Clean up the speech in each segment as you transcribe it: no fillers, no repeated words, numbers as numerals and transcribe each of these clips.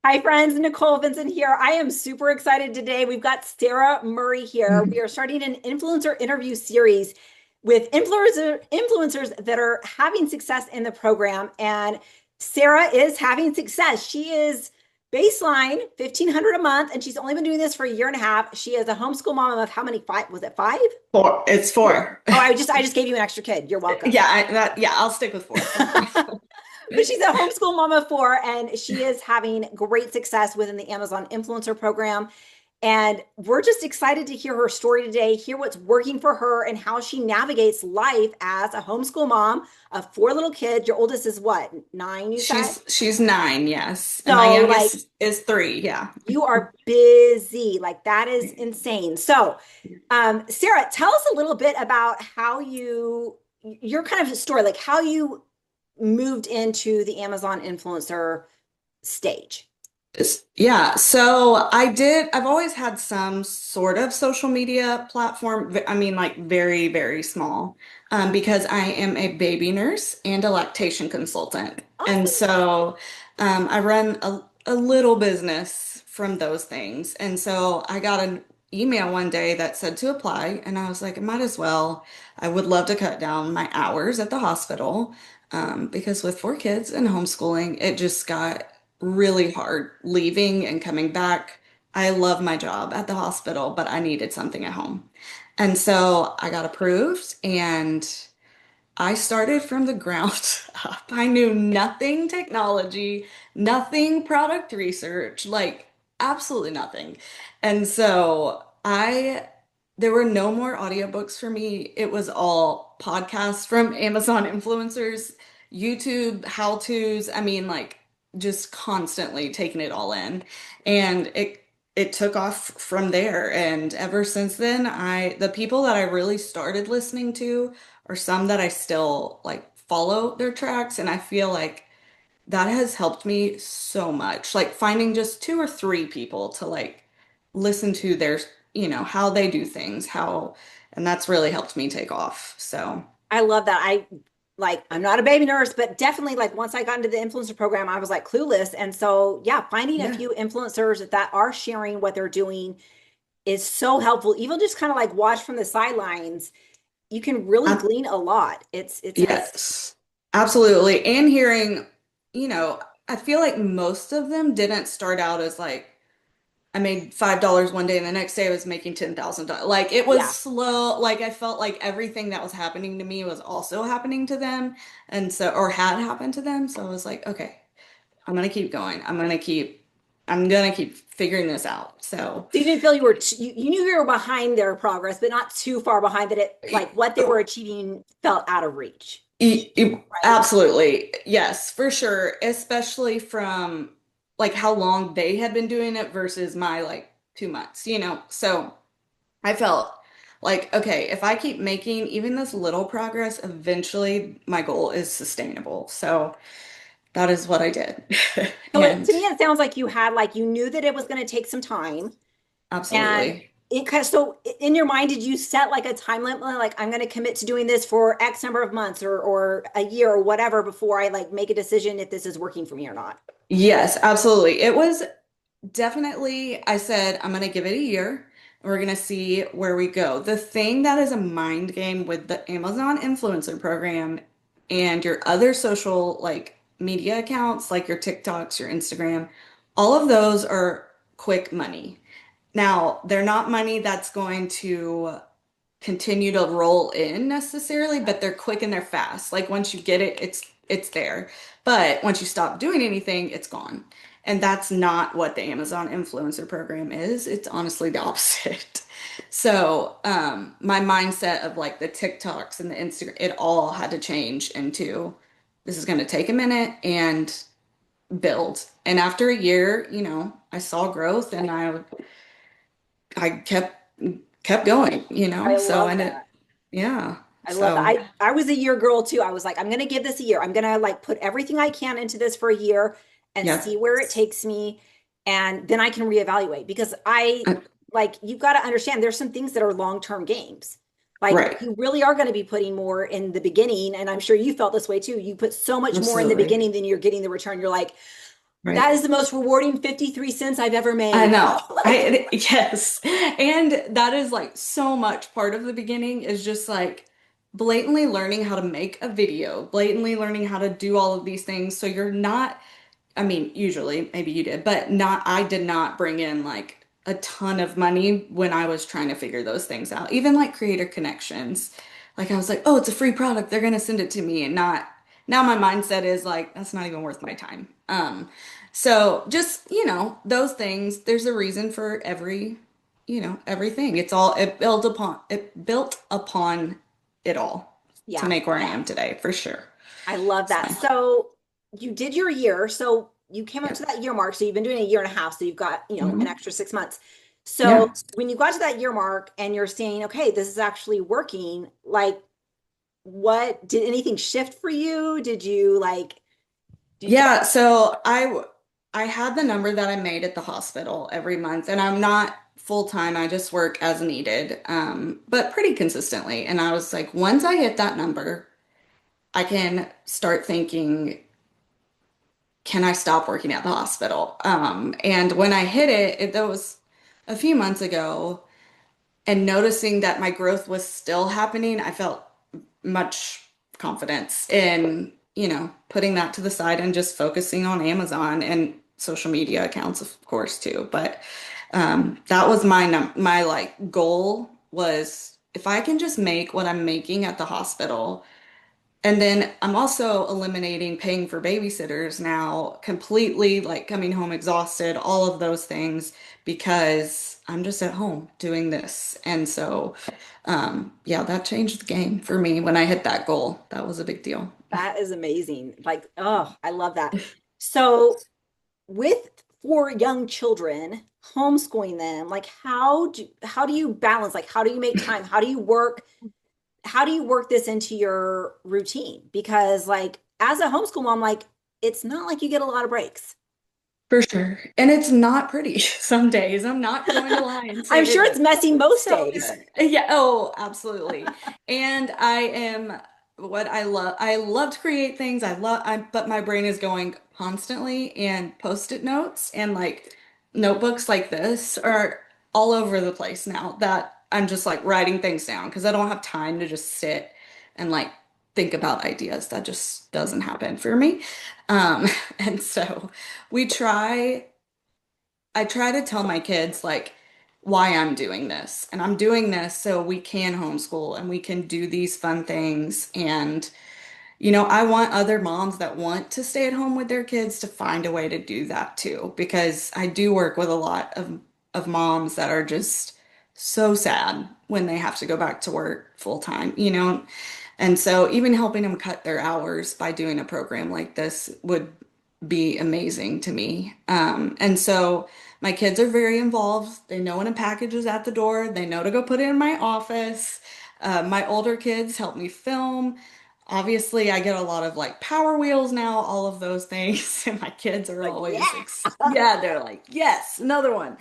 Hi, friends. Nicole, Vincent here. I am super excited today. We've got Sarah Murray here. We are starting an influencer interview series with influencers that are having success in the program. And Sarah is having success. She is baseline 1,500 a month, and she's only been doing this for a year and a half. She is a homeschool mom of how many? Five? Was it five? Four. It's Four. four. Oh, I just gave you an extra kid. You're welcome. I'll stick with four. But she's a homeschool mama of four, and she is having great success within the Amazon influencer program. And we're just excited to hear her story today, hear what's working for her, and how she navigates life as a homeschool mom of four little kids. Your oldest is what, nine, you said? She's nine, yes, and my So, like, youngest is three. Yeah. you are busy. Like, that is insane. So, Sarah, tell us a little bit about how your kind of story, like how you moved into the Amazon influencer stage. Yeah, so I've always had some sort of social media platform. I mean, like very, very small, because I am a baby nurse and a lactation consultant. And Awesome. so I run a little business from those things. And so I got an email one day that said to apply, and I was like, I might as well. I would love to cut down my hours at the hospital, because with four kids and homeschooling, it just got really hard leaving and coming back. I love my job at the hospital, but I needed something at home. And so I got approved and I started from the ground up. I knew nothing technology, nothing product research, like absolutely nothing. And so there were no more audiobooks for me. It was all podcasts from Amazon influencers, YouTube how-tos. I mean, like just constantly taking it all in. And it took off from there. And ever since then, the people that I really started listening to or some that I still like follow their tracks. And I feel like that has helped me so much. Like finding just two or three people to like listen to their, how they do things, and that's really helped me take off. So, I love that. I'm not a baby nurse, but definitely like once I got into the influencer program, I was like clueless. And so yeah, finding a yeah. few influencers that are sharing what they're doing is so helpful. Even just kind of like watch from the sidelines, you can really I, glean a lot. It's nice. yes, absolutely. And hearing, you know, I feel like most of them didn't start out as like, I made $5 one day and the next day I was making $10,000. Like it was Yeah. slow. Like I felt like everything that was happening to me was also happening to them. And so, or had happened to them. So I was like, okay, I'm gonna keep going. I'm gonna keep figuring this out. So, So you didn't feel you knew you were behind their progress, but not too far behind that it like what they were achieving felt out of reach, right? absolutely. Yes, for sure. Especially from like how long they had been doing it versus my like 2 months, So I felt like, okay, if I keep making even this little progress, eventually my goal is sustainable. So that is what I did. So to And me, it sounds like you had like you knew that it was going to take some time, and absolutely. it kind of so in your mind, did you set like a time limit, like I'm going to commit to doing this for X number of months or a year or whatever before I like make a decision if this is working for me or not? Yes, absolutely. It was definitely, I said, I'm going to give it a year. We're going to see where we go. The thing that is a mind game with the Amazon influencer program and your other social like media accounts, like your TikToks, your Instagram, all of those are quick money. Now, they're not money that's going to continue to roll in necessarily, but they're quick and they're fast. Like once you get it, it's there. But once you stop doing anything, it's gone. And that's not what the Amazon influencer program is. It's honestly the opposite. So, my mindset of like the TikToks and the Instagram, it all had to change into this is going to take a minute and build. And after a year, I saw growth and I kept going, I so love and it that. yeah. I love that. So I was a year girl too. I was like, I'm gonna give this a year. I'm gonna like put everything I can into this for a year and yeah. see where it takes me. And then I can reevaluate because Uh, like you've got to understand there's some things that are long-term games. Like right. you really are going to be putting more in the beginning. And I'm sure you felt this way too. You put so much more in the Absolutely. beginning than you're getting the return. You're like, Right. that is the most rewarding 53 cents I've ever I made. know. Like, Yes. And that is like so much part of the beginning is just like blatantly learning how to make a video, blatantly learning how to do all of these things. So you're not, I mean, usually maybe you did, but not, I did not bring in like a ton of money when I was trying to figure those things out. Even like creator connections. Like I was like, oh, it's a free product. They're gonna send it to me and not, now my mindset is like, that's not even worth my time. So just, those things, there's a reason for every, everything. It built upon it all to yeah, make where I am today, for sure. I love So, that. So you did your year. So you came up to yep. that year mark. So you've been doing a year and a half. So you've got, an Mhm. extra 6 months. So Yeah. when you got to that year mark and you're saying, okay, this is actually working, like, what did anything shift for you? Did you Yeah, so I had the number that I made at the hospital every month, and I'm not full time. I just work as needed, but pretty consistently. And I was like, once I hit that number, I can start thinking, can I stop working at the hospital? And when I hit that was a few months ago, and noticing that my growth was still happening, I felt much confidence in, putting that to the side and just focusing on Amazon and social media accounts, of course, too. But that was my like goal was if I can just make what I'm making at the hospital, and then I'm also eliminating paying for babysitters now completely, like coming home exhausted, all of those things because I'm just at home doing this. And so, yeah, that changed the game for me when I hit that goal. That was a big deal. that is amazing. Like, oh, I love that. So with four young children, homeschooling them, like how do you balance? Like how do you make time? How do you work this into your routine? Because like as a homeschool mom, like it's not like you get a lot of breaks. For sure. And it's not pretty some days. I'm not going to lie and I'm say sure it's that messy it's most so days. good. Yeah, oh, absolutely. And I am what I love. I love to create things. But my brain is going constantly and post-it notes and like notebooks like this are all over the place now that I'm just like writing things down because I don't have time to just sit and like think about ideas. That just doesn't happen for me. Um, and so we try, I try to tell my kids like why I'm doing this. And I'm doing this so we can homeschool and we can do these fun things. And, I want other moms that want to stay at home with their kids to find a way to do that too, because I do work with a lot of moms that are just so sad when they have to go back to work full time. And so even helping them cut their hours by doing a program like this would be amazing to me. And so my kids are very involved. They know when a package is at the door, they know to go put it in my office. My older kids help me film. Obviously, I get a lot of like Power Wheels now, all of those things. And my kids are Like, always, yeah. yeah, they're like, yes, another one.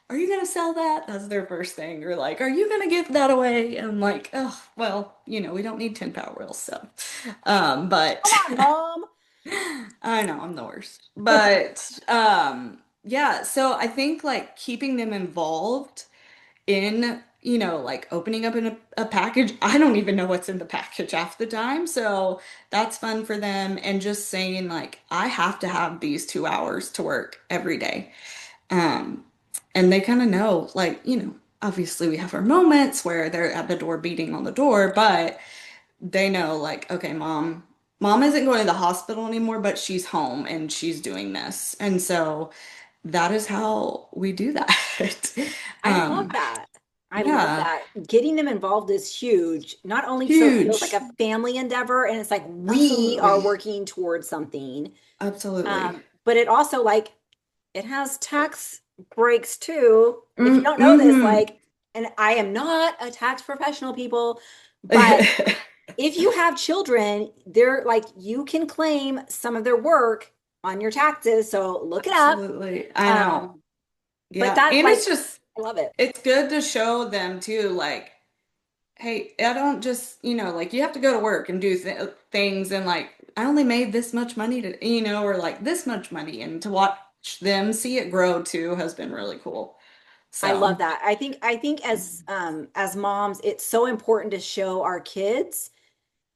Are you gonna sell that? That's their first thing. Or like, are you gonna give that away? And I'm like, oh, well, we don't need 10 Power Wheels, so. Come But on, mom. I know I'm the worst. But yeah, so I think like keeping them involved in, like opening up in a package. I don't even know what's in the package half the time. So that's fun for them. And just saying like, I have to have these 2 hours to work every day. Um, and they kind of know, like, obviously we have our moments where they're at the door beating on the door, but they know like, okay, mom isn't going to the hospital anymore, but she's home and she's doing this. And so that is how we do that. I love Um, that. I love yeah, that. Getting them involved is huge. Not only so it feels like huge. a family endeavor and it's like we are Absolutely. working towards something. Absolutely. But it also like it has tax breaks too. If you don't know this, Mm-hmm. like, and I am not a tax professional, people, but if you have children, they're like you can claim some of their work on your taxes. So look it up. Absolutely. I know. Um, but Yeah. that And like it's just, I love it. it's good to show them too, like, hey, I don't just, like you have to go to work and do things and like I only made this much money to, or like this much money. And to watch them see it grow too has been really cool. I love So that. I think as moms, it's so important to show our kids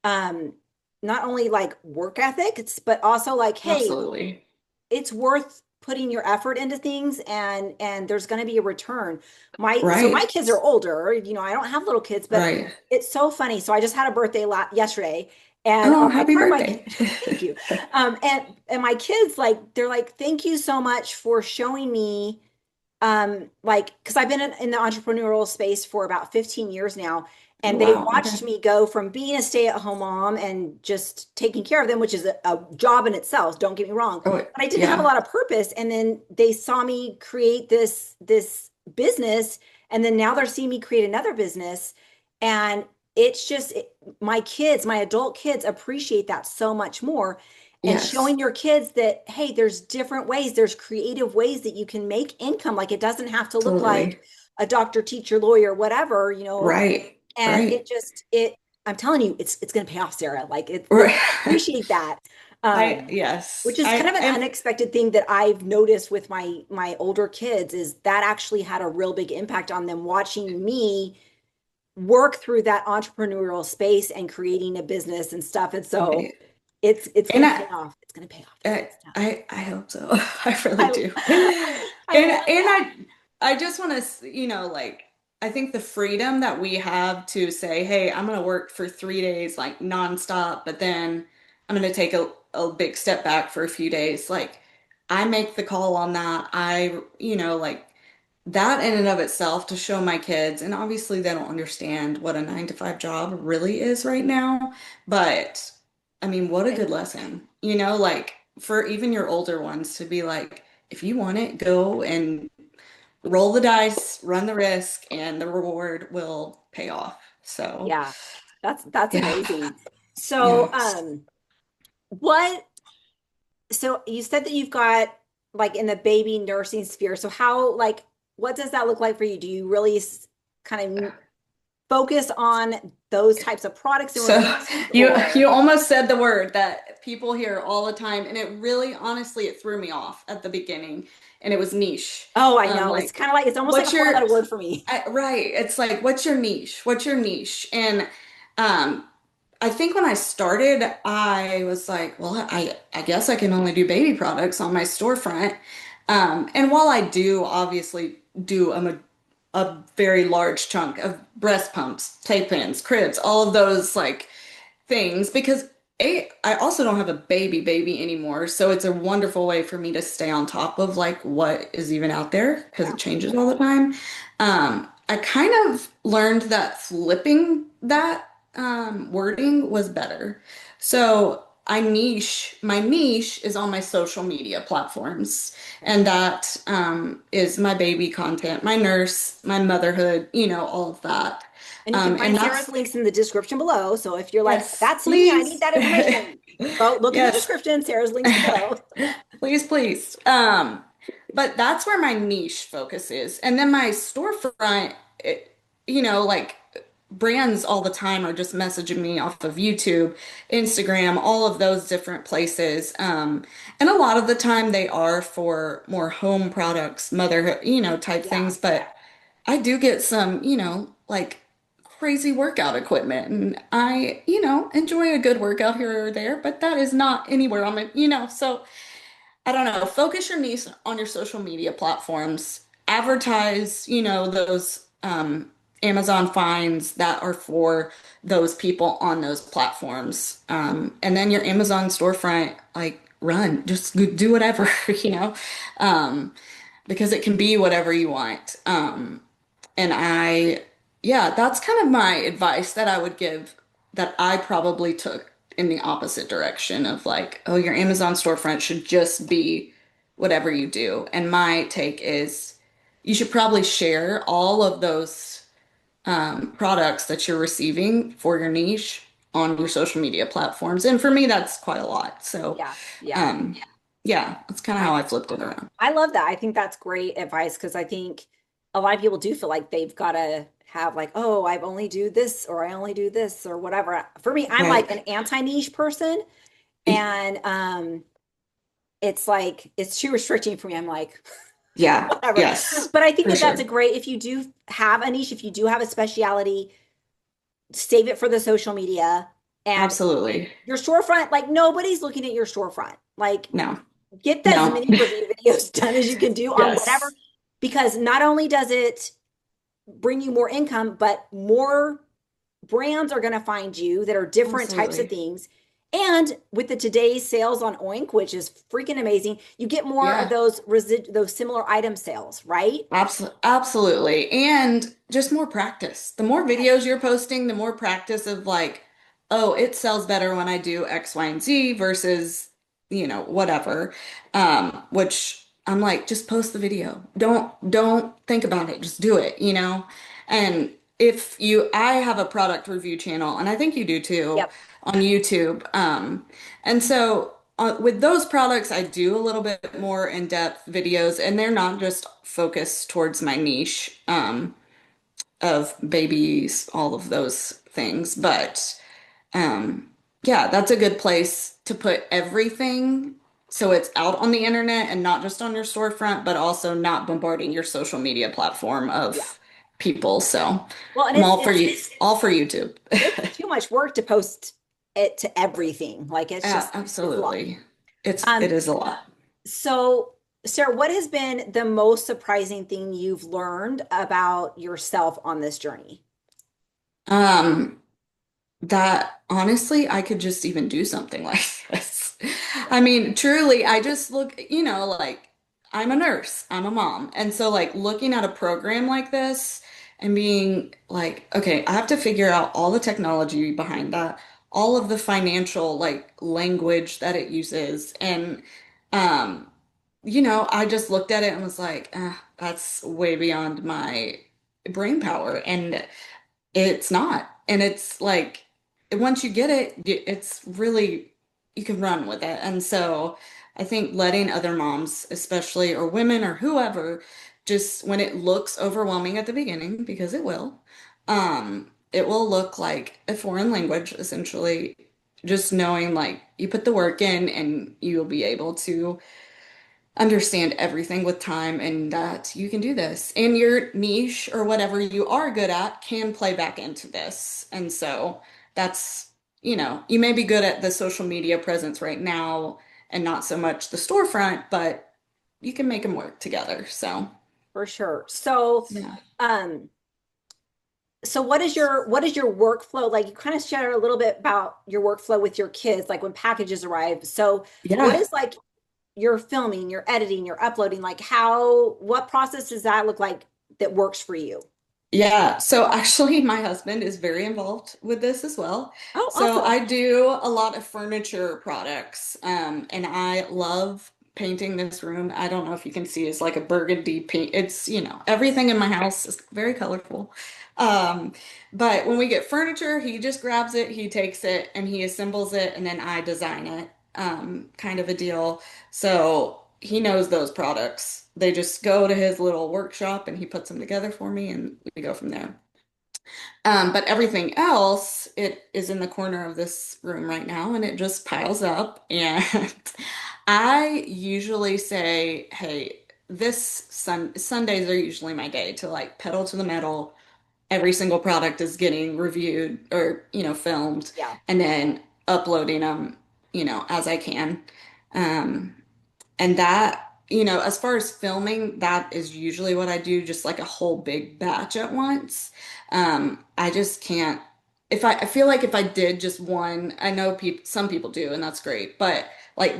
um not only like work ethics, but also like, hey, absolutely. it's worth putting your effort into things and there's going to be a return. My Right. kids are older, I don't have little kids, but Right. it's so funny. So I just had a birthday yesterday, and Oh, I happy turned my birthday. thank you. And my kids, like, they're like, thank you so much for showing me, like, because I've been in the entrepreneurial space for about 15 years now, Oh, and they wow. watched Okay. me go from being a stay-at-home mom and just taking care of them, which is a job in itself, don't get me wrong, Oh, but I didn't have a yeah. lot of purpose. And then they saw me create this business, and then now they're seeing me create another business. And it's just my kids, my adult kids, appreciate that so much more. And Yes. showing your kids that, hey, there's different ways, there's creative ways that you can make income. Like, it doesn't have to look like Absolutely. a doctor, teacher, lawyer, whatever, Right. and Right. I'm telling you, it's going to pay off, Sarah. Like, they're Right. going to appreciate that. Yes. Which is kind of an And unexpected thing that I've noticed with my older kids, is that actually had a real big impact on them, watching me work through that entrepreneurial space and creating a business and stuff. And so right. it's And going to pay off. It's going to pay off. It's good stuff. I hope so. I really I do. I love And that. I just want to, like I think the freedom that we have to say, hey, I'm gonna work for 3 days like nonstop, but then I'm gonna take a big step back for a few days. Like I make the call on that. Like that in and of itself to show my kids, and obviously they don't understand what a 9 to 5 job really is right now, but I mean, what a good lesson, like for even your older ones to be like, if you want it, go and roll the dice, run the risk, and the reward will pay off. So, Yeah, that's yeah, amazing. So, yeah. what so you said that you've got, like, in the baby nursing sphere. So how, like, what does that look like for you? Do you really kind of focus on those types of products and So reviews, you or? almost said the word that people hear all the time, and it really, honestly, it threw me off at the beginning, and it was niche. Oh, I know. It's Like, kind of like, it's almost like a what's your four-letter word for me. right? It's like, what's your niche? What's your niche? And um, I think when I started, I was like, well, I guess I can only do baby products on my storefront. And while I do obviously do a very large chunk of breast pumps, playpens, cribs, all of those like things, because I also don't have a baby anymore, so it's a wonderful way for me to stay on top of like what is even out there because Yeah. it changes all the time. I kind of learned that flipping that wording was better. So my niche is on my social media platforms, and that is my baby content, my nurse, my motherhood, all of that. And you can And find Sarah's that's links in the description below. So if you're like, yes, that's me, I need please. that information, go look in the Yes. description. Sarah's links are below. Please, please. But that's where my niche focus is. And then my storefront, like brands all the time are just messaging me off of YouTube, Instagram, all of those different places. And a lot of the time they are for more home products, motherhood, type Yeah. things. But I do get some, like crazy workout equipment. And I, enjoy a good workout here or there, but that is not anywhere on my, so I don't know. Focus your niche on your social media platforms. Advertise, those Amazon finds that are for those people on those platforms. And then your Amazon storefront, like run, just do whatever, you know, um, because it can be whatever you want. And yeah, that's kind of my advice that I would give that I probably took in the opposite direction of like, oh, your Amazon storefront should just be whatever you do. And my take is you should probably share all of those products that you're receiving for your niche on your social media platforms. And for me, that's quite a lot. So, Yeah. Yeah. um, yeah, that's kind of I how I flipped it around. I love that. I think that's great advice, because I think a lot of people do feel like they've got to have, like, oh, I only do this or I only do this or whatever. For me, I'm like an Right. anti-niche person. And it's like it's too restricting for me. I'm like, Yeah, whatever. yes, But I think for that that's a sure. great, if you do have a niche, if you do have a speciality, save it for the social media and Absolutely. your storefront. Like nobody's looking at your storefront. Like No, get as no. many review videos done as you can do on whatever, Yes, because not only does it bring you more income, but more brands are going to find you that are different types of absolutely. things. And with the today's sales on Oink, which is freaking amazing, you get more of Yeah. those similar item sales, right? Absolutely. And just more practice. The more Yes. videos you're posting, the more practice of like, oh, it sells better when I do X, Y, and Z versus, whatever. Which I'm like, just post the video. Don't think about it. Just do it. And I have a product review channel, and I think you do too, Yep. on YouTube. And so with those products, I do a little bit more in-depth videos, and they're not just focused towards my niche of babies, all of those things. But yeah, that's a good place to put everything so it's out on the internet and not just on your storefront, but also not bombarding your social media platform Yeah. of people. So Well, and I'm it's all for you, all for YouTube. it's too much work to post it to everything. Like Yeah, it's a lot. absolutely. It Um, is a lot. so Sarah, what has been the most surprising thing you've learned about yourself on this journey? Um, that honestly, I could just even do something like this. I mean, truly, I just look, like I'm a nurse, I'm a mom. And so, like, looking at a program like this and being like, okay, I have to figure out all the technology behind that, all of the financial, like, language that it uses. And, um, I just looked at it and was like, that's way beyond my brain power. And it's not. And it's like once you get it, it's really you can run with it. And so I think letting other moms, especially or women or whoever, just when it looks overwhelming at the beginning, because it will look like a foreign language essentially. Just knowing like you put the work in and you'll be able to understand everything with time and that you can do this. And your niche or whatever you are good at can play back into this. And so that's, you may be good at the social media presence right now and not so much the storefront, but you can make them work together. So, For sure. So, yeah. um, so what is your workflow like? You kind of shared a little bit about your workflow with your kids, like when packages arrive. So, what Yeah. is like your filming, your editing, your uploading? Like what process does that look like that works for you? Yeah, so actually, my husband is very involved with this as well. Oh, So awesome. I do a lot of furniture products, and I love painting this room. I don't know if you can see, it's like a burgundy paint. It's, everything in my house is very colorful. Um, but when we get furniture, he just grabs it, he takes it, and he assembles it, and then I design it, kind of a deal. So he knows those products. They just go to his little workshop and he puts them together for me and we go from there. But everything else, it is in the corner of this room right now and it just piles up. And I usually say, hey, Sundays are usually my day to like pedal to the metal. Every single product is getting reviewed or, filmed Yeah, and then uploading them, as I can. Um, and that, as far as filming, that is usually what I do, just like a whole big batch at once. I just can't, I feel like if I did just one, I know some people do, and that's great, but like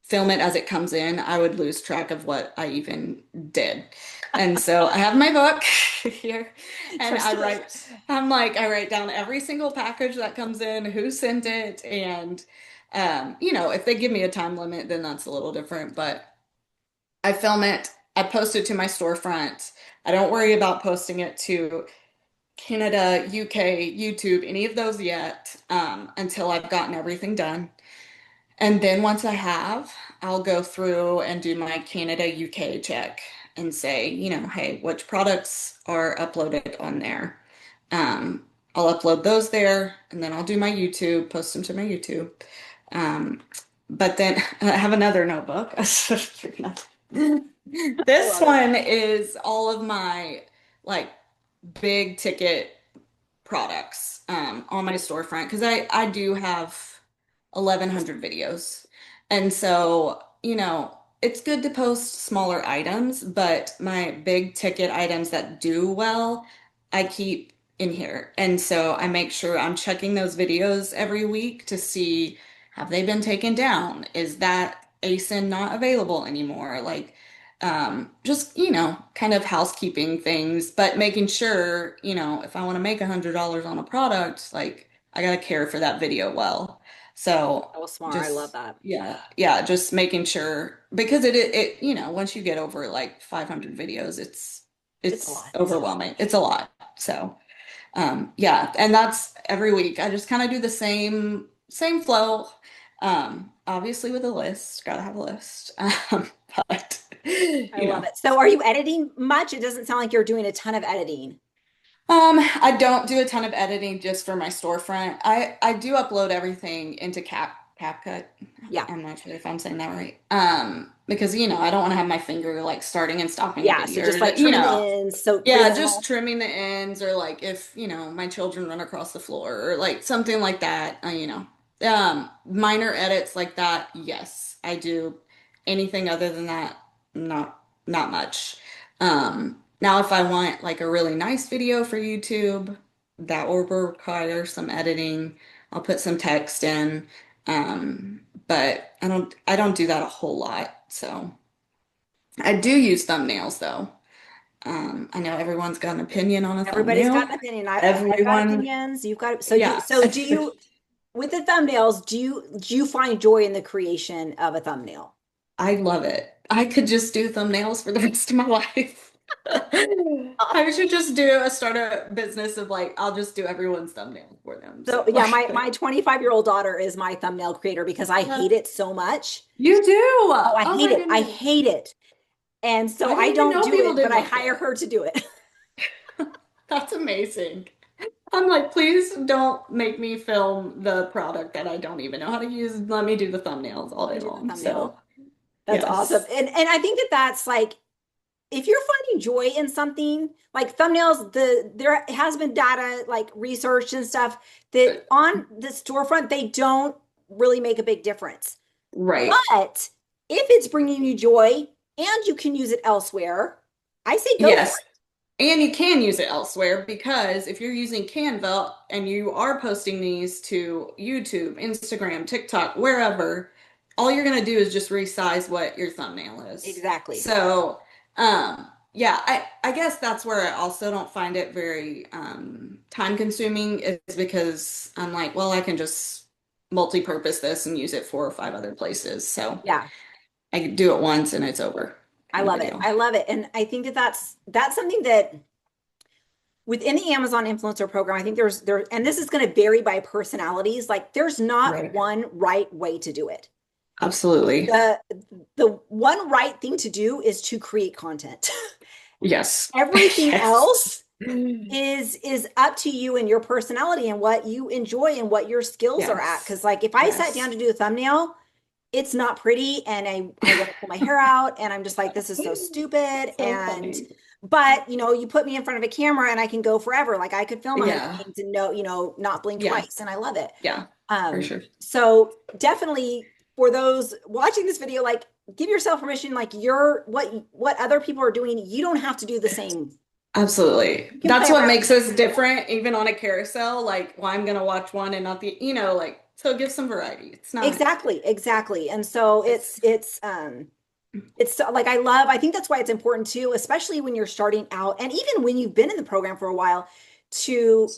film it as it comes in, I would lose track of what I even did. And so I have my book here and trust me. I write down every single package that comes in, who sent it, and if they give me a time limit, then that's a little different, but I film it, I post it to my storefront. I don't worry about posting it to Canada, UK, YouTube, any of those yet, until I've gotten everything done. And then once I have, I'll go through and do my Canada, UK check and say, hey, which products are uploaded on there? Um, I'll upload those there and then I'll do my YouTube, post them to my YouTube. Um, but then I have another notebook. I This love it. one is all of my like big ticket products on my storefront because I do have 1,100 videos. And so, it's good to post smaller items, but my big ticket items that do well, I keep in here. And so I make sure I'm checking those videos every week to see have they been taken down? Is that ASIN not available anymore? Like, just, kind of housekeeping things, but making sure, if I want to make $100 on a product, like I gotta care for that video well. So So smart. I love just that. yeah, just making sure because once you get over like 500 videos, It's a it's lot. overwhelming. It's a lot. So yeah, and that's every week. I just kind of do the same flow. Obviously with a list, gotta have a list. But I love it. So are you editing much? It doesn't sound like you're doing a ton of editing. I don't do a ton of editing just for my storefront. I do upload everything into CapCut. Yeah. I'm not sure if I'm saying that right. Because I don't want to have my finger like starting and stopping a Yeah. So video. just like Or, trimming the ends. So yeah, creating a just little, trimming the ends or like if, my children run across the floor or like something like that, minor edits like that, yes, I do. Anything other than that, not much. Now if I want like a really nice video for YouTube, that will require some editing. I'll put some text in. But I don't do that a whole lot. So I do use thumbnails though. I know everyone's got an opinion on a everybody's got thumbnail. an opinion. I've got Everyone, opinions. You've got, yeah, so do you, with the thumbnails, do you find joy in the creation of a thumbnail? I love it. I could just do thumbnails for the rest of my life. I should just start a business of like, I'll just do everyone's thumbnail for them. So So yeah, my 25-year-old daughter is my thumbnail creator because I hate it so much. you do. Oh, I Oh hate my it. I goodness. hate it. And so I I didn't even don't know do people it, but didn't I like hire it. her to do it. That's amazing. I'm like, please don't make me film the product that I don't even know how to use. Let me do the thumbnails all Let me day do the long. thumbnail. So, That's awesome. yes. And I think that that's like if you're finding joy in something like thumbnails, there has been data like research and stuff that on the storefront they don't really make a big difference. Right. But if it's bringing you joy and you can use it elsewhere, I say go for Yes. And you can use it elsewhere because if you're using Canva and you are posting these to YouTube, Instagram, TikTok, wherever, all you're going to do is just resize what your thumbnail it. is. Exactly. So, yeah, I guess that's where I also don't find it very time consuming is because I'm like, well, I can just multi-purpose this and use it 4 or 5 other places. So Yeah. I can do it once and it's over I kind of love a it. deal. I love it. And I think that that's something that within the Amazon influencer program, I think and this is going to vary by personalities. Like there's not Right. one right way to do it. Absolutely. The the one right thing to do is to create content. Yes. Everything Yes. else is up to you and your personality and what you enjoy and what your skills are at. Yes. Because like if I sat down Yes. to do a thumbnail, it's not pretty and I want to pull my hair out and I'm just like, this is so stupid. So funny. But you put me in front of a camera and I can go forever. Like I could film 100 Yeah. things and not blink Yeah. twice. And I love it. Yeah. For sure. So definitely for those watching this video, like give yourself permission, like you're what other people are doing, you don't have to do the same. Absolutely. You can play That's what around. makes us different, even on a carousel. Like, well, I'm gonna watch one and not like, so give some variety. It's not, Exactly, exactly. And so it's, it's like I think that's why it's important too, especially when you're starting out and even when you've been in the program for a while to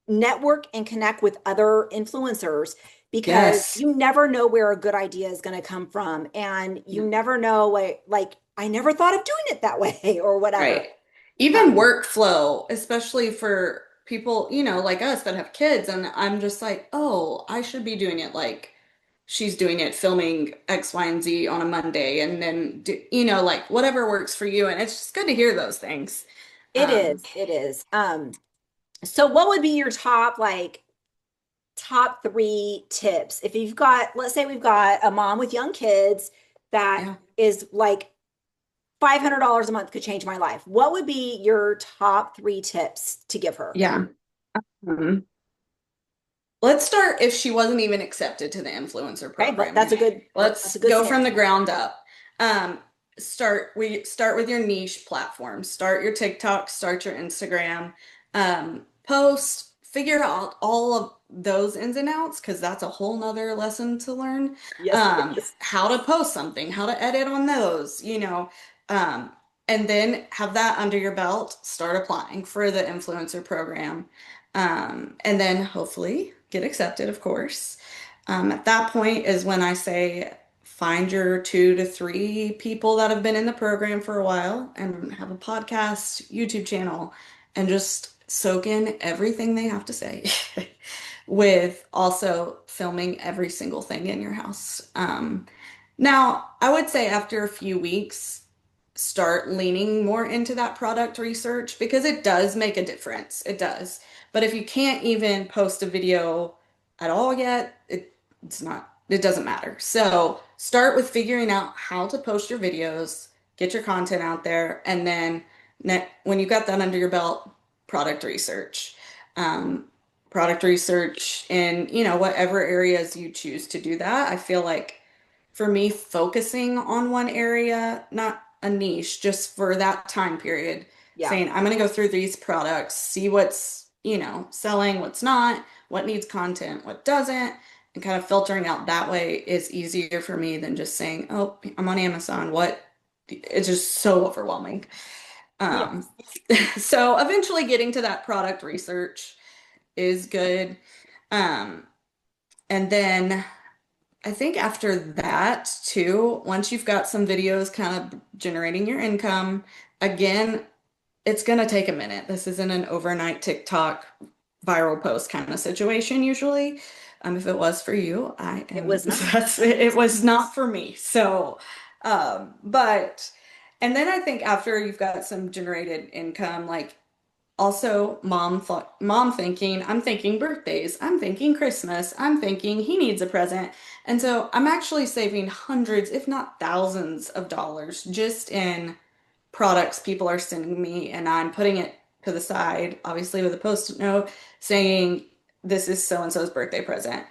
network and connect with other influencers because yes. you never know where a good idea is going to come from and you never know like I never thought of doing it that way or whatever. Right. Even Um, workflow, especially for people, like us that have kids, and I'm just like, oh, I should be doing it like she's doing it, filming X, Y, and Z on a Monday, and then like whatever works for you. And it's just good to hear those things. it Um, is, it is. So what would be your top like top three tips? If you've got, let's say we've got a mom with young kids that Yeah. is like $500 a month could change my life. What would be your top three tips to give her? Yeah. Um, let's start if she wasn't even accepted to the influencer Okay, program that's a yet. good that's a Let's good go from scenario. the ground up. Um, we start with your niche platforms. Start your TikTok, start your Instagram, post, figure out all of those ins and outs because that's a whole nother lesson to learn. Yes, it is. How to post something, how to edit on those, um, and then have that under your belt, start applying for the influencer program. And then hopefully get accepted, of course. At that point is when I say find your 2 to 3 people that have been in the program for a while and have a podcast, YouTube channel, and just soak in everything they have to say, with also filming every single thing in your house. Now, I would say after a few weeks, start leaning more into that product research because it does make a difference. It does. But if you can't even post a video at all yet, it doesn't matter. So start with figuring out how to post your videos, get your content out there, and then when you got that under your belt, product research. Um, Product research in, whatever areas you choose to do that. I feel like for me, focusing on one area, not a niche, just for that time period, Yeah. saying, I'm going to go through these products, see what's, selling, what's not, what needs content, what doesn't, and kind of filtering out that way is easier for me than just saying, oh, I'm on Amazon. It's just so overwhelming. Um, Yes. so eventually getting to that product research is good. Um, and then I think after that, too, once you've got some videos kind of generating your income, again, it's going to take a minute. This isn't an overnight TikTok viral post kind of situation usually. If it was for you, I It am, was not. it was not for me. So, but, and then I think after you've got some generated income, like also, mom thinking, I'm thinking birthdays, I'm thinking Christmas, I'm thinking he needs a present. And so I'm actually saving hundreds, if not thousands of dollars just in products people are sending me, and I'm putting it to the side, obviously with a post-it note saying this is so and so's birthday present.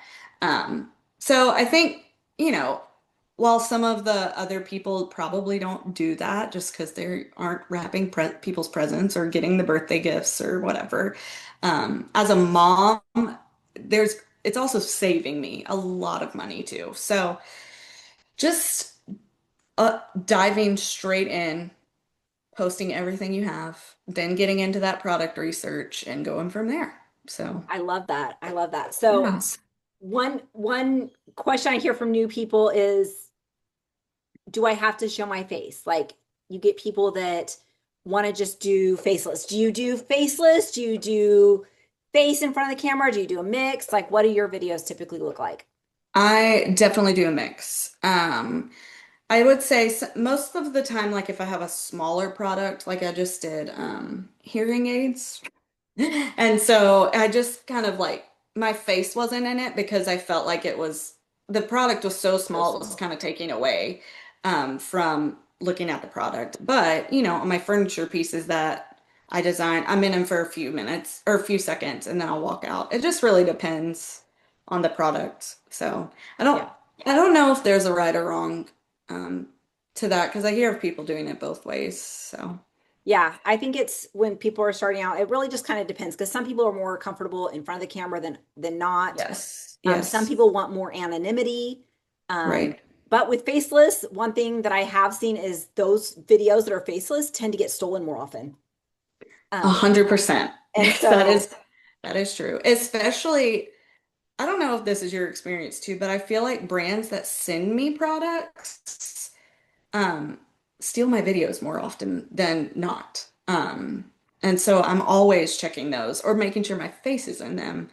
So I think, you know, while some of the other people probably don't do that just because they aren't wrapping people's presents or getting the birthday gifts or whatever, as a mom, there's it's also saving me a lot of money too. So just diving straight in, posting everything you have, then getting into that product research and going from there. So, I love that. I love that. So yes. one question I hear from new people is, do I have to show my face? Like you get people that want to just do faceless. Do you do faceless? Do you do face in front of the camera? Do you do a mix? Like what do your videos typically look like? I definitely do a mix. I would say most of the time, like if I have a smaller product, like I just did hearing aids. And so I just kind of like my face wasn't in it because I felt like the product was so So small, it was small. kind of taking away from looking at the product. But, on my furniture pieces that I design, I'm in them for a few minutes or a few seconds and then I'll walk out. It just really depends on the product. So I don't Yeah. I don't know if there's a right or wrong um, to that because I hear of people doing it both ways. So Yeah, I think it's when people are starting out, it really just kind of depends because some people are more comfortable in front of the camera than not. yes, Some yes, people want more anonymity. right. But with faceless, one thing that I have seen is those videos that are faceless tend to get stolen more often. A Um, 100%. and That so, is that is true. Especially, I don't know if this is your experience too, but I feel like brands that send me products um steal my videos more often than not. And so I'm always checking those or making sure my face is in them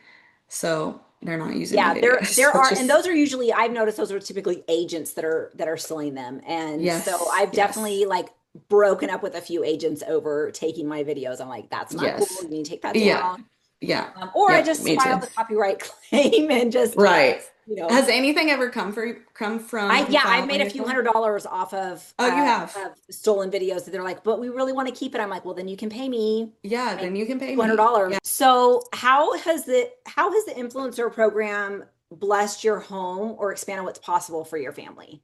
so they're not using my yeah, there videos. It's are, and just those are usually, I've noticed those are typically agents that are selling them. And so yes, I've yes, definitely like broken up with a few agents over taking my videos. I'm like, that's not cool. yes. You need to take that Yeah. down. Yeah. Or I Yep. just Me filed too. the copyright claim and just, Right. you know, Has anything ever come from you yeah, I've made filing a a few claim? $100 off Oh, you have. of stolen videos that they're like, but we really want to keep it. I'm like, well, then you can pay me Yeah, like then you can pay me. $200. Yeah. So how has the influencer program blessed your home or expanded what's possible for your family?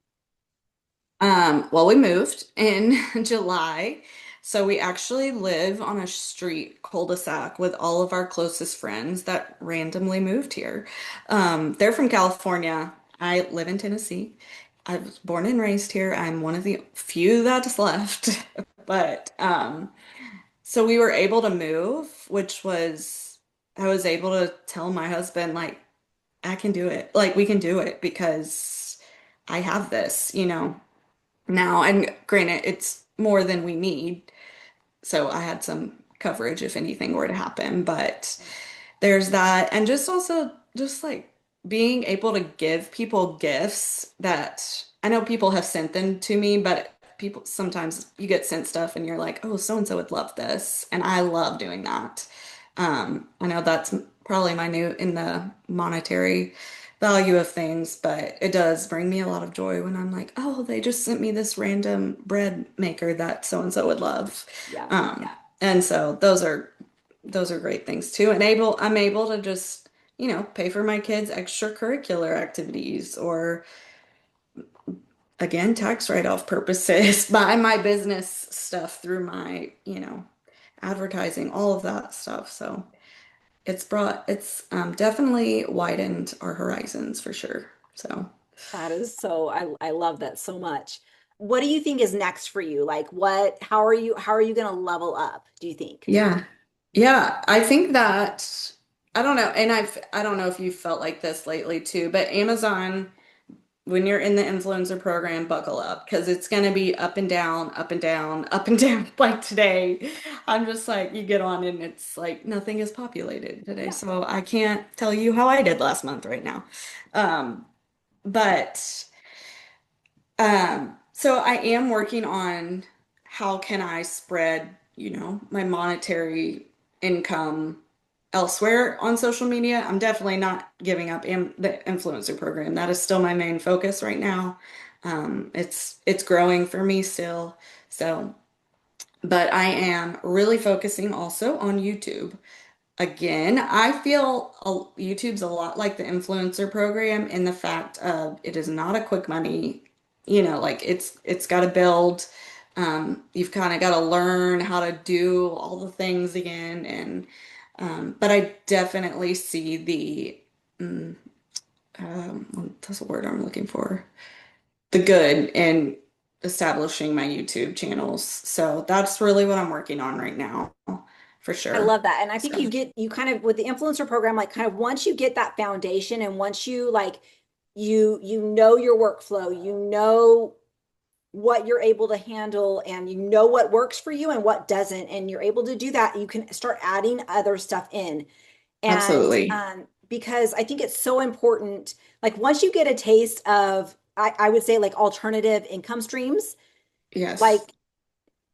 Well, we moved in July. So we actually live on a street cul-de-sac with all of our closest friends that randomly moved here. They're from California. I live in Tennessee. I was born and raised here. I'm one of the few that's left. But so we were able to move, which was I was able to tell my husband, like, I can do it. Like, we can do it because I have this, now. And granted, it's more than we need. So I had some coverage if anything were to happen. But there's that. And just also, just like being able to give people gifts that I know people have sent them to me, but people sometimes you get sent stuff and you're like, oh, so and so would love this. And I love doing that. I know that's probably my new in the monetary value of things, but it does bring me a lot of joy when I'm like, oh, they just sent me this random bread maker that so and so would love. Yeah. And so those are great things too. I'm able to just, pay for my kids' extracurricular activities or again, tax write-off purposes, buy my business stuff through my, advertising, all of that stuff. So it's definitely widened our horizons for sure. So That is so I love that so much. What do you think is next for you? Like how are you going to level up, do you think? yeah. Yeah, I think that I don't know, and I don't know if you felt like this lately too, but Amazon, when you're in the influencer program, buckle up because it's going to be up and down, up and down, up and down. Like today, I'm just like, you get on and it's like nothing is populated today. Yeah. So I can't tell you how I did last month right now. Um, but so I am working on how can I spread, my monetary income elsewhere on social media. I'm definitely not giving up the influencer program. That is still my main focus right now. It's growing for me still. So, but I am really focusing also on YouTube. Again, I feel YouTube's a lot like the influencer program in the fact of it is not a quick money, like it's got to build. You've kind of got to learn how to do all the things again, and but I definitely see mm, what's the word I'm looking for? The good in establishing my YouTube channels. So that's really what I'm working on right now, for I sure. love that. And I think So. you kind of with the influencer program, like kind of once you get that foundation and once you like you know your workflow, you know what you're able to handle and you know what works for you and what doesn't, and you're able to do that, you can start adding other stuff in. And Absolutely. because I think it's so important, like once you get a taste of, I would say like alternative income streams, Yes. like,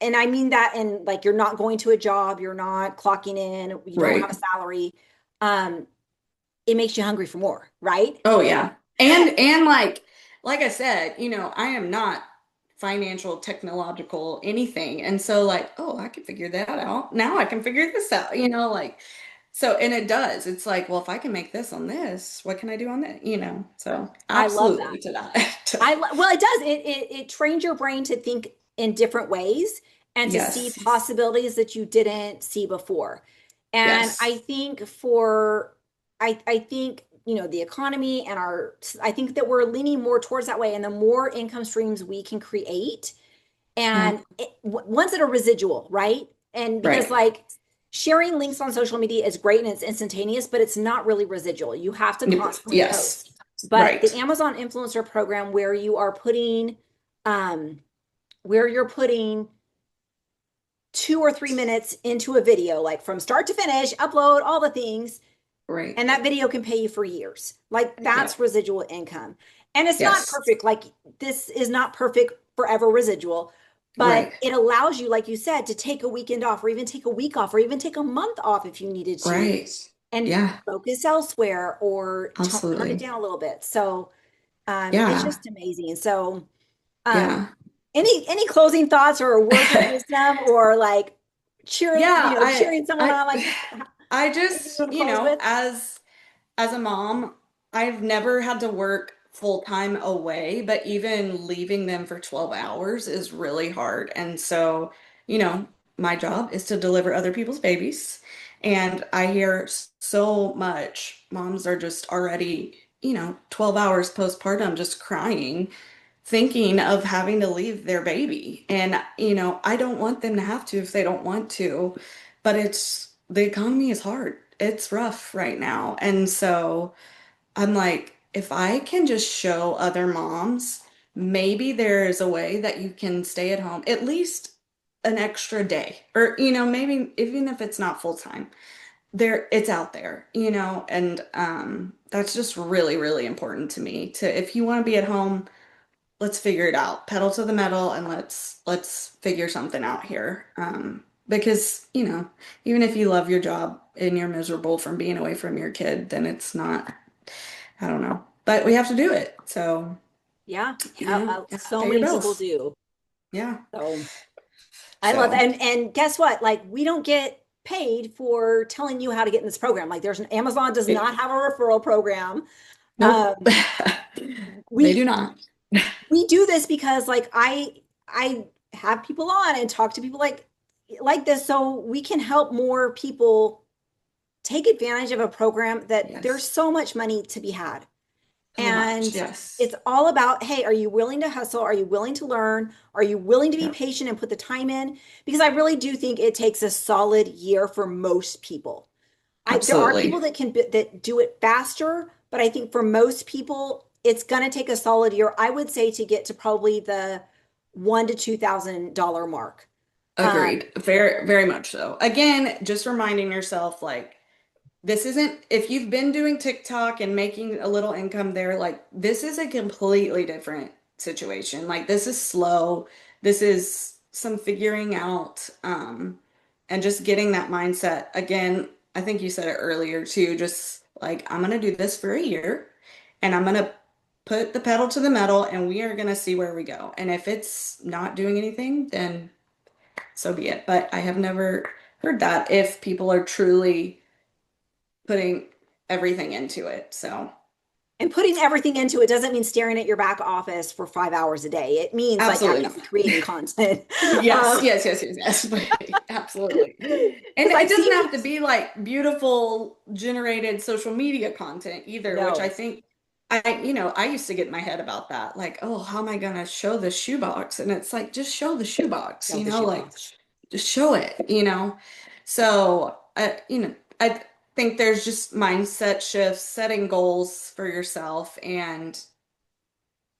and I mean that in like you're not going to a job, you're not clocking in, you don't have a Right. salary. Um, it makes you hungry for more, right? Oh yeah. And like I said, I am not financial, technological, anything. And so like, oh, I can figure that out. Now I can figure this out, like so and it does. It's like, well, if I can make this on this, what can I do on that? So I love that. absolutely to that. Well, it does. It trains your brain to think in different ways and to see Yes. possibilities that you didn't see before. And Yes. I think, the economy and I think that we're leaning more towards that way. And the more income streams we can create, Yeah. and ones that are residual, right? And because Right. like sharing links on social media is great and it's instantaneous, but it's not really residual. You have to constantly Yes. post. But the Right. Amazon influencer program where you are putting where you're putting 2 or 3 minutes into a video, like from start to finish, upload all the things, Right. and that video can pay you for years. Like Yeah. that's residual income. And it's not Yes. perfect. Like this is not perfect forever residual, but Right. it allows you, like you said, to take a weekend off or even take a week off or even take a month off if you needed to. Right. and Yeah, focus elsewhere or turn it absolutely. down a little bit. So it's Yeah, just amazing. So um, yeah. any closing thoughts or words of wisdom or like Yeah, cheering someone on, like I anything you just, want to close with? as a mom, I've never had to work full time away, but even leaving them for 12 hours is really hard. And so, my job is to deliver other people's babies. And I hear so much moms are just already, 12 hours postpartum just crying, thinking of having to leave their baby. And, I don't want them to have to if they don't want to, but the economy is hard. It's rough right now. And so I'm like, if I can just show other moms, maybe there is a way that you can stay at home at least an extra day, or, maybe even if it's not full time, it's out there, and that's just really, really important to me to, if you want to be at home, let's figure it out. Pedal to the metal and let's figure something out here. Because, even if you love your job and you're miserable from being away from your kid, then it's not, I don't know. But we have to do it. So, Yeah, you have to so pay your many people bills. do. Yeah. So I love that. So, And guess what? Like we don't get paid for telling you how to get in this program. Like there's an Amazon does it, not have a referral program. nope. Um, They do we not. we do this because like I have people on and talk to people like this so we can help more people take advantage of a program that there's Yes. so much money to be had. So much. And Yes. it's all about, hey, are you willing to hustle? Are you willing to learn? Are you willing to be Yep. patient and put the time in? Because I really do think it takes a solid year for most people. There are people Absolutely. that do it faster, but I think for most people, it's going to take a solid year. I would say to get to probably the $1,000 to $2,000 mark. Um, Agreed. Very, very much so. Again, just reminding yourself, like, this isn't, if you've been doing TikTok and making a little income there, like, this is a completely different situation. Like, this is slow. This is some figuring out, and just getting that mindset. Again, I think you said it earlier too, just like, I'm gonna do this for a year and I'm gonna put the pedal to the metal and we are gonna see where we go. And if it's not doing anything, then so be it. But I have never heard that if people are truly putting everything into it. So and putting everything into it doesn't mean staring at your back office for 5 hours a day. It means like absolutely actually not. creating content. Yes, Um, yes, yes, yes, yes. But absolutely. And because it I've doesn't seen have people, to be like beautiful generated social media content either, which I no, think I used to get in my head about that. Like, oh, how am I gonna show the shoebox? And it's like, just show the shoebox, no, the like shoebox. just show it. So, I think there's just mindset shifts, setting goals for yourself, and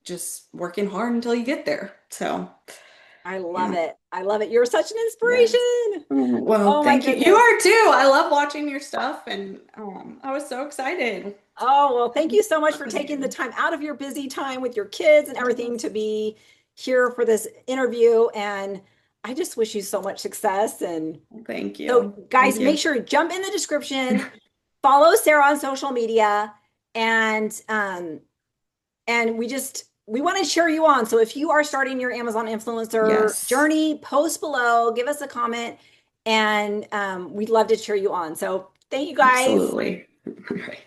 just working hard until you get there. So, I love yeah. it. I love it. You're such an Yes. inspiration. Well, Oh my thank you. You goodness. are too. I love watching your stuff, and I was so excited Oh, well, thank you so to much work for with taking the you. time out of your busy time with your kids and everything to Yes. be here for this interview. And I just wish you so much success. And Thank so, you. Thank guys, make you. sure to jump in the description, follow Sarah on social media, and we want to cheer you on. So if you are starting your Amazon influencer Yes, journey, post below, give us a comment, and we'd love to cheer you on. So thank you guys. absolutely. All right.